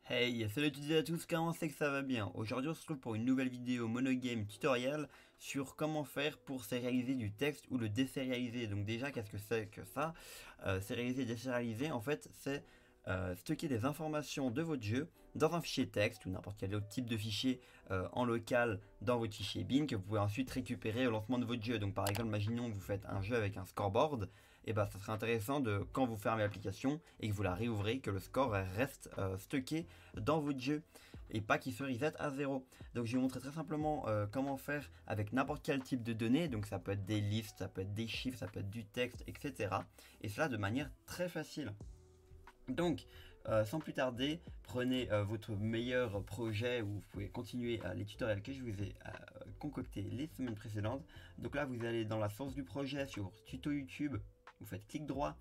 Hey, salut à toutes et à tous, comment c'est que ça va bien? Aujourd'hui on se retrouve pour une nouvelle vidéo monogame tutoriel sur comment faire pour sérialiser du texte ou le désérialiser. Donc déjà, qu'est-ce que c'est que ça? Sérialiser et désérialiser, en fait, c'est stocker des informations de votre jeu dans un fichier texte ou n'importe quel autre type de fichier en local dans votre fichier bin que vous pouvez ensuite récupérer au lancement de votre jeu. Donc par exemple, imaginons que vous faites un jeu avec un scoreboard, et bah ça serait intéressant de, quand vous fermez l'application et que vous la réouvrez, que le score reste stocké dans votre jeu et pas qu'il se reset à zéro. Donc je vais vous montrer très simplement comment faire avec n'importe quel type de données. Donc ça peut être des listes, ça peut être des chiffres, ça peut être du texte, etc. Et cela de manière très facile. Donc, sans plus tarder, prenez votre meilleur projet où vous pouvez continuer les tutoriels que je vous ai concoctés les semaines précédentes. Donc là, vous allez dans la source du projet sur tuto YouTube, vous faites clic droit,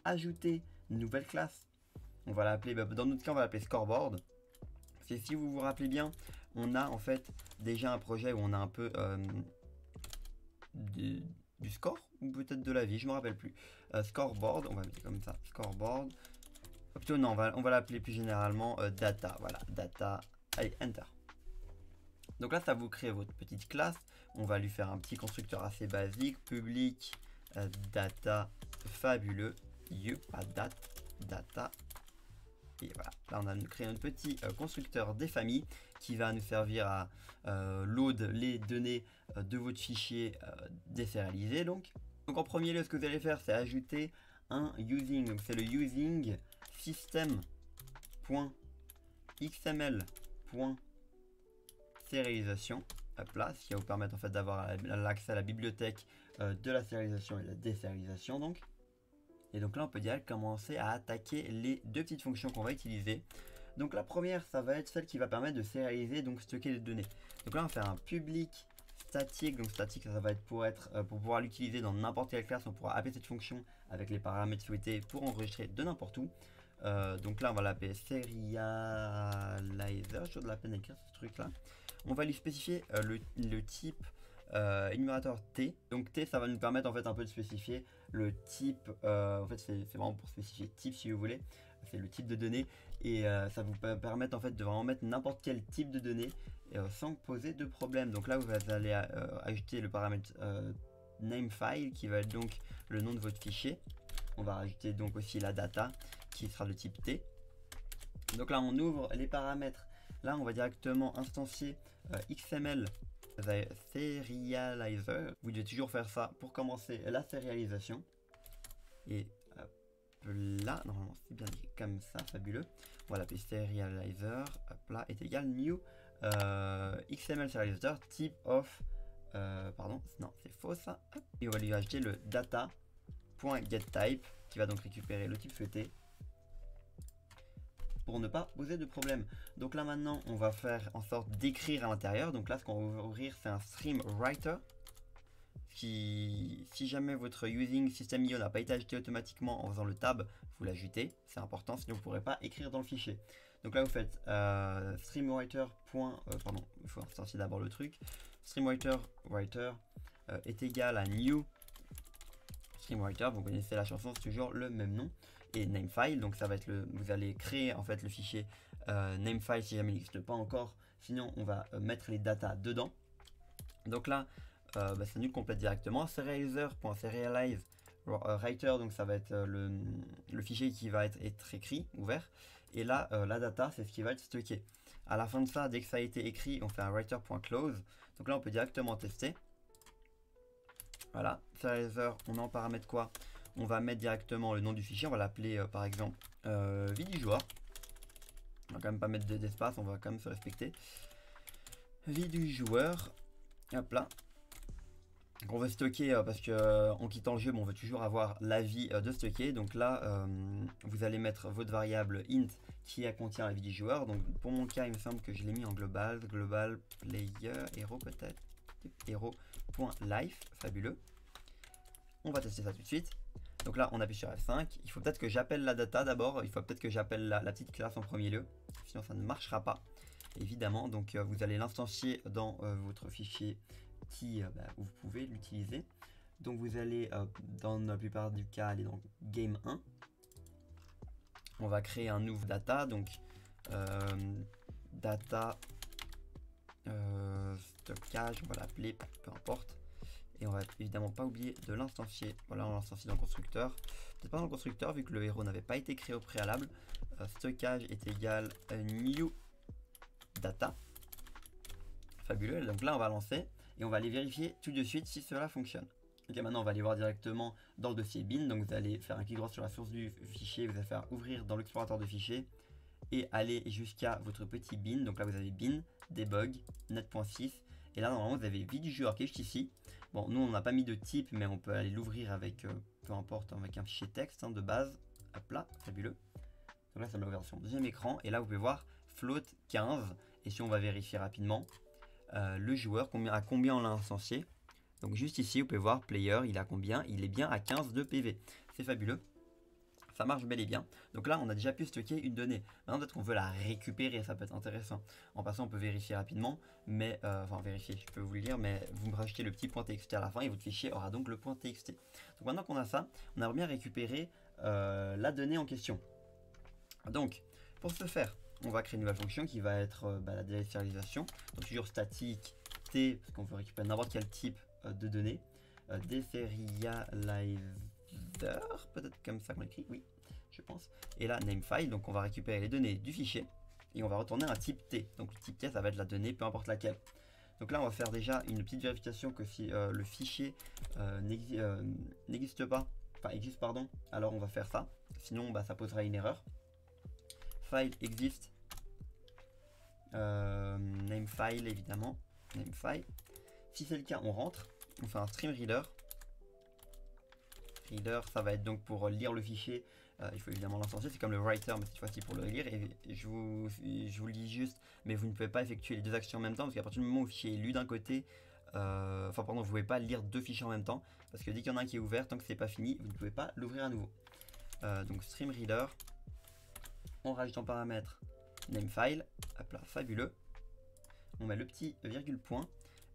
ajouter une nouvelle classe. On va l'appeler, dans notre cas, on va l'appeler scoreboard. C'est, si vous vous rappelez bien, on a en fait déjà un projet où on a un peu du score ou peut-être de la vie, je me rappelle plus. Scoreboard, on va mettre comme ça, scoreboard. Plutôt non, on va l'appeler plus généralement data. Voilà, data. Allez, enter. Donc là, ça vous crée votre petite classe. On va lui faire un petit constructeur assez basique. Public data fabuleux. You, pas date, data. Et voilà, là on a créé un petit constructeur des familles qui va nous servir à load les données de votre fichier désérialisé. Donc en premier lieu, ce que vous allez faire, c'est ajouter un using. Donc c'est le using system.xml.sérialisation. Hop là, ce qui va vous permettre en fait d'avoir l'accès à la bibliothèque de la sérialisation et de la désérialisation donc. Et donc là, on peut direct commencer à attaquer les deux petites fonctions qu'on va utiliser. Donc la première, ça va être celle qui va permettre de sérialiser, donc stocker les données. Donc là, on va faire un public statique. Donc statique, ça va être pour pouvoir l'utiliser dans n'importe quelle classe. On pourra appeler cette fonction avec les paramètres souhaités pour enregistrer de n'importe où. Donc là, on va l'appeler serializer. J'ai de la peine à écrire ce truc-là. On va lui spécifier le type énumérateur T. Donc T, ça va nous permettre en fait un peu de spécifier le type. En fait, c'est vraiment pour spécifier type si vous voulez. C'est le type de données et ça vous permettre en fait de vraiment mettre n'importe quel type de données sans poser de problème. Donc là, vous allez ajouter le paramètre namefile qui va être donc le nom de votre fichier. On va rajouter donc aussi la data qui sera de type T. Donc là, on ouvre les paramètres. Là, on va directement instancier XML serializer. Vous devez toujours faire ça pour commencer la sérialisation. Et hop là, normalement c'est bien dit comme ça, fabuleux. On va l'appeler serializer. Hop là est égal new XML serializer type of. Pardon, non, c'est faux ça. Hop. Et on va lui ajouter le data.getType qui va donc récupérer le type souhaité pour ne pas poser de problème. Donc là maintenant on va faire en sorte d'écrire à l'intérieur. Donc là ce qu'on va ouvrir c'est un stream writer qui, si jamais votre using system.io n'a pas été ajouté automatiquement en faisant le tab, vous l'ajoutez, c'est important, sinon vous ne pourrez pas écrire dans le fichier. Donc là vous faites streamwriter. Pardon, il faut instancier d'abord le truc. Streamwriter est égal à new streamwriter, vous connaissez la chanson, c'est toujours le même nom, et namefile, donc ça va être vous allez créer en fait le fichier namefile si jamais il n'existe pas encore, sinon on va mettre les datas dedans. Donc là ça nous complète directement. Serializer.serialize writer, donc ça va être le fichier qui va être écrit, ouvert, et là la data c'est ce qui va être stocké. À la fin de ça, dès que ça a été écrit, on fait un writer.close, donc là on peut directement tester. Voilà, serializer, on en paramètre quoi? On va mettre directement le nom du fichier, on va l'appeler par exemple vie du joueur. On va quand même pas mettre d'espace, on va quand même se respecter. Vie du joueur, hop là. Donc on va stocker parce que en quittant le jeu, on veut toujours avoir la vie de stocker. Donc là, vous allez mettre votre variable int qui contient la vie du joueur. Donc pour mon cas, il me semble que je l'ai mis en global player hero peut-être. Hero.life, fabuleux. On va tester ça tout de suite. Donc là, on appuie sur F5. Il faut peut-être que j'appelle la data d'abord. Il faut peut-être que j'appelle la petite classe en premier lieu. Sinon, ça ne marchera pas. Évidemment, donc vous allez l'instancier dans votre fichier où vous pouvez l'utiliser. Donc vous allez, dans la plupart du cas, aller dans Game 1. On va créer un nouveau data. Donc data stockage, on va l'appeler, peu importe. Et on va évidemment pas oublier de l'instancier. Voilà, on l'instancie dans le constructeur. Peut-être pas dans le constructeur vu que le héros n'avait pas été créé au préalable. Stockage est égal à new data. Fabuleux. Donc là, on va lancer et on va aller vérifier tout de suite si cela fonctionne. Ok, maintenant on va aller voir directement dans le dossier bin. Donc vous allez faire un clic droit sur la source du fichier, vous allez faire ouvrir dans l'explorateur de fichiers et aller jusqu'à votre petit bin. Donc là vous avez bin, debug, net.6 et là normalement vous avez vue du joueur qui est juste ici. Bon, nous on n'a pas mis de type, mais on peut aller l'ouvrir avec peu importe, avec un fichier texte de base. Hop là, fabuleux. Donc là ça me l'a ouvert sur mon deuxième écran et là vous pouvez voir float 15 et si on va vérifier rapidement le joueur à combien on l'a instancié. Donc juste ici, vous pouvez voir player, il a combien? Il est bien à 15 de PV. C'est fabuleux. Ça marche bel et bien. Donc là, on a déjà pu stocker une donnée. Maintenant, peut-être qu'on veut la récupérer, ça peut être intéressant. En passant, on peut vérifier rapidement, mais enfin vérifier, je peux vous le lire, mais vous me rajoutez le petit point .txt à la fin et votre fichier aura donc le point .txt. Donc maintenant qu'on a ça, on aimerait bien récupérer la donnée en question. Donc, pour ce faire, on va créer une nouvelle fonction qui va être la désérialisation. Donc toujours statique t, parce qu'on veut récupérer n'importe quel type de données. Deserializer, peut-être comme ça qu'on l'écrit, oui, je pense. Et là, namefile, donc on va récupérer les données du fichier et on va retourner un type T. Donc le type T, ça va être la donnée, peu importe laquelle. Donc là, on va faire déjà une petite vérification que si le fichier n'existe pas, enfin existe, pardon, alors on va faire ça. Sinon, ça posera une erreur. File existe, namefile évidemment, namefile. Si c'est le cas, on rentre, on fait un stream reader. Reader, ça va être donc pour lire le fichier. Il faut évidemment l'instancier, c'est comme le writer, mais cette fois-ci pour le lire. Et je vous le dis juste, mais vous ne pouvez pas effectuer les deux actions en même temps, parce qu'à partir du moment où le fichier est lu d'un côté, enfin pardon, vous ne pouvez pas lire deux fichiers en même temps, parce que dès qu'il y en a un qui est ouvert, tant que c'est pas fini, vous ne pouvez pas l'ouvrir à nouveau. Donc stream reader, on rajoute en paramètre namefile, hop là, fabuleux. On met le petit virgule point.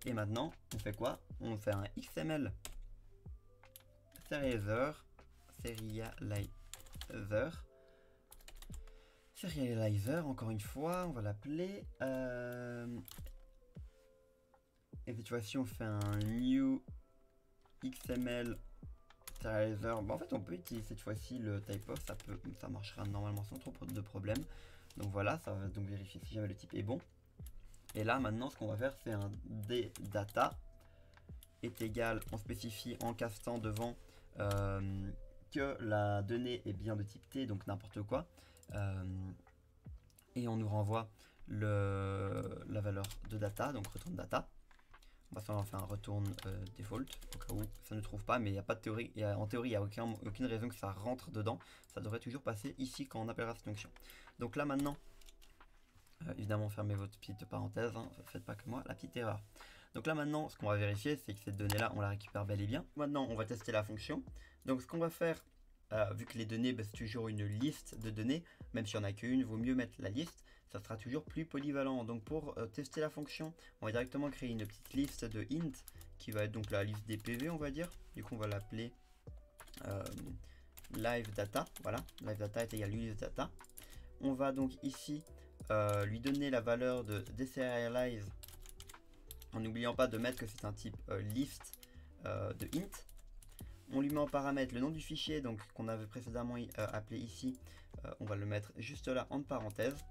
Et maintenant, on fait quoi? On fait un XML serializer, encore une fois, on va l'appeler. Et cette fois-ci, on fait un new XML serializer. En fait, on peut utiliser cette fois-ci le typeof, ça marchera normalement sans trop de problèmes. Donc voilà, ça va donc vérifier si jamais le type est bon. Et là, maintenant, ce qu'on va faire, c'est un data est égal, on spécifie en castant devant que la donnée est bien de type T, donc n'importe quoi. Et on nous renvoie la valeur de data, donc retourne data. On va faire un retourne default, au cas où ça ne trouve pas, mais il n'y a pas de théorie. En théorie, il n'y a aucune raison que ça rentre dedans. Ça devrait toujours passer ici quand on appellera cette fonction. Donc là maintenant, évidemment, fermez votre petite parenthèse, hein, faites pas que moi, la petite erreur. Donc là maintenant, ce qu'on va vérifier, c'est que cette donnée-là, on la récupère bel et bien. Maintenant, on va tester la fonction. Donc ce qu'on va faire, vu que les données, c'est toujours une liste de données, même si on n'a qu'une, vaut mieux mettre la liste, ça sera toujours plus polyvalent. Donc pour tester la fonction, on va directement créer une petite liste de int, qui va être donc la liste des PV, on va dire. Du coup, on va l'appeler live data. Voilà, live data est égal à list data. On va donc ici lui donner la valeur de deserialize, en n'oubliant pas de mettre que c'est un type list de int. On lui met en paramètre le nom du fichier, donc qu'on avait précédemment appelé ici. On va le mettre juste là entre parenthèses.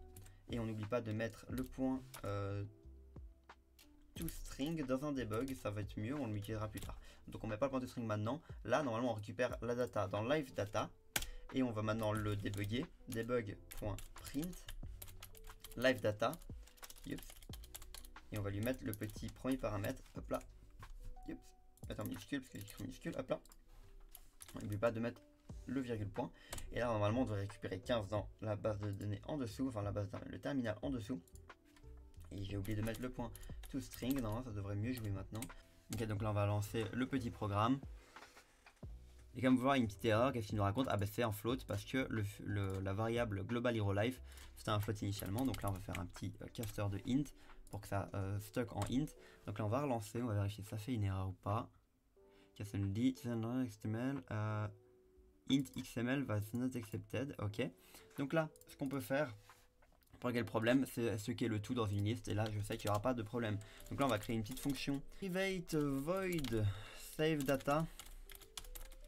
Et on n'oublie pas de mettre le point toString dans un debug, ça va être mieux, on l'utilisera plus tard. Donc on met pas le point toString maintenant. Là, normalement, on récupère la data dans live data. Et on va maintenant le débugger. Debug.print live data. Yups. Et on va lui mettre le petit premier paramètre. Hop là. Yups. Mettre en minuscule parce que j'écris minuscule. Hop là. On n'oublie pas de mettre le virgule point. Et là, normalement, on doit récupérer 15 dans la base de données en dessous. Enfin, le terminal en dessous. Et j'ai oublié de mettre le point toString. Non, ça devrait mieux jouer maintenant. Ok, donc là, on va lancer le petit programme. Et comme vous voyez, une petite erreur, qu'est-ce qu'il nous raconte? Ah ben c'est un float parce que la variable global hero life c'était un float initialement. Donc là on va faire un petit caster de int pour que ça stock en int. Donc là on va relancer, on va vérifier si ça fait une erreur ou pas. Qu'est-ce que ça nous dit? XML, int XML was not accepted. Ok. Donc là ce qu'on peut faire, le problème, c'est ce qu'est le tout dans une liste, et là je sais qu'il n'y aura pas de problème. Donc là on va créer une petite fonction private void save data.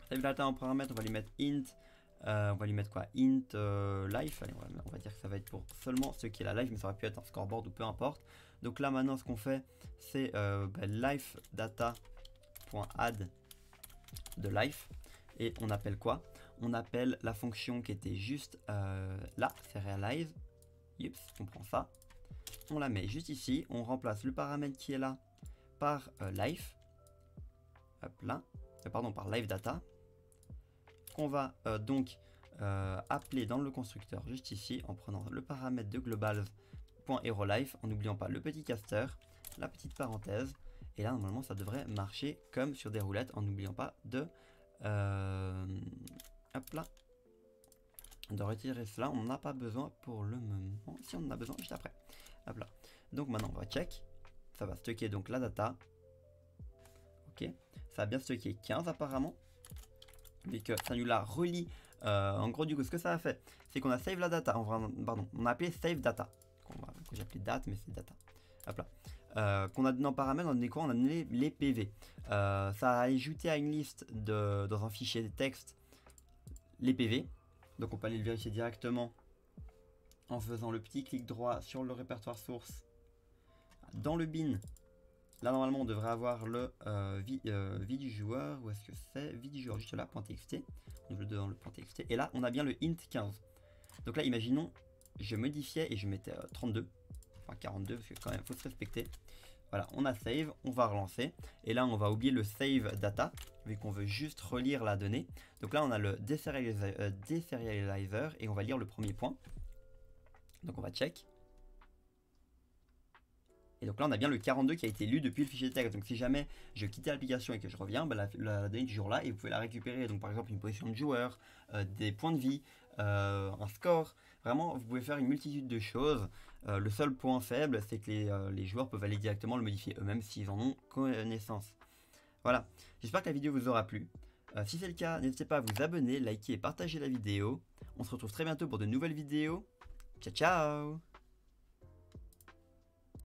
Save data en paramètre, on va lui mettre int, on va lui mettre quoi, int life. Allez, on va dire que ça va être pour seulement ce qui est la life, mais ça aurait pu être un scoreboard ou peu importe. Donc là maintenant ce qu'on fait, c'est life data.add de life, et on appelle quoi? On appelle la fonction qui était juste là, serialize. Yups, on prend ça, on la met juste ici, on remplace le paramètre qui est là par life, hop là, pardon, par live data, qu'on va donc appeler dans le constructeur juste ici en prenant le paramètre de global.HeroLife, en n'oubliant pas le petit caster, la petite parenthèse, et là normalement ça devrait marcher comme sur des roulettes en n'oubliant pas de hop là, de retirer cela. On n'a pas besoin pour le moment, si on en a besoin juste après. Hop là. Donc maintenant on va check, ça va stocker donc la data. Ok, ça a bien stocké 15 apparemment, vu que ça nous l'a relis. En gros du coup ce que ça a fait, c'est qu'on a save la data, pardon, on a appelé save data, que j'ai appelé date mais c'est data. Hop là. Qu'on a donné en paramètre, on a donné quoi? On a donné les PV. Ça a ajouté à une liste dans un fichier de texte les PV. Donc on peut aller le vérifier directement en faisant le petit clic droit sur le répertoire source. Dans le bin, là normalement on devrait avoir le vie du joueur. Où est-ce que c'est? Vie du joueur, juste là, .txt. On ouvre le dans le .txt. Et là on a bien le int 15. Donc là imaginons, je modifiais et je mettais 32. Enfin 42 parce que quand même faut se respecter. Voilà, on a save, on va relancer. Et là, on va oublier le save data, vu qu'on veut juste relire la donnée. Donc là, on a le deserializer et on va lire le premier point. Donc on va check. Et donc là, on a bien le 42 qui a été lu depuis le fichier de texte. Donc si jamais je quittais l'application et que je reviens, bah, la donnée du jour là, et vous pouvez la récupérer. Donc par exemple, une position de joueur, des points de vie, un score. Vraiment, vous pouvez faire une multitude de choses. Le seul point faible, c'est que les joueurs peuvent aller directement le modifier eux-mêmes s'ils en ont connaissance. Voilà, j'espère que la vidéo vous aura plu. Si c'est le cas, n'hésitez pas à vous abonner, liker et partager la vidéo. On se retrouve très bientôt pour de nouvelles vidéos. Ciao, ciao!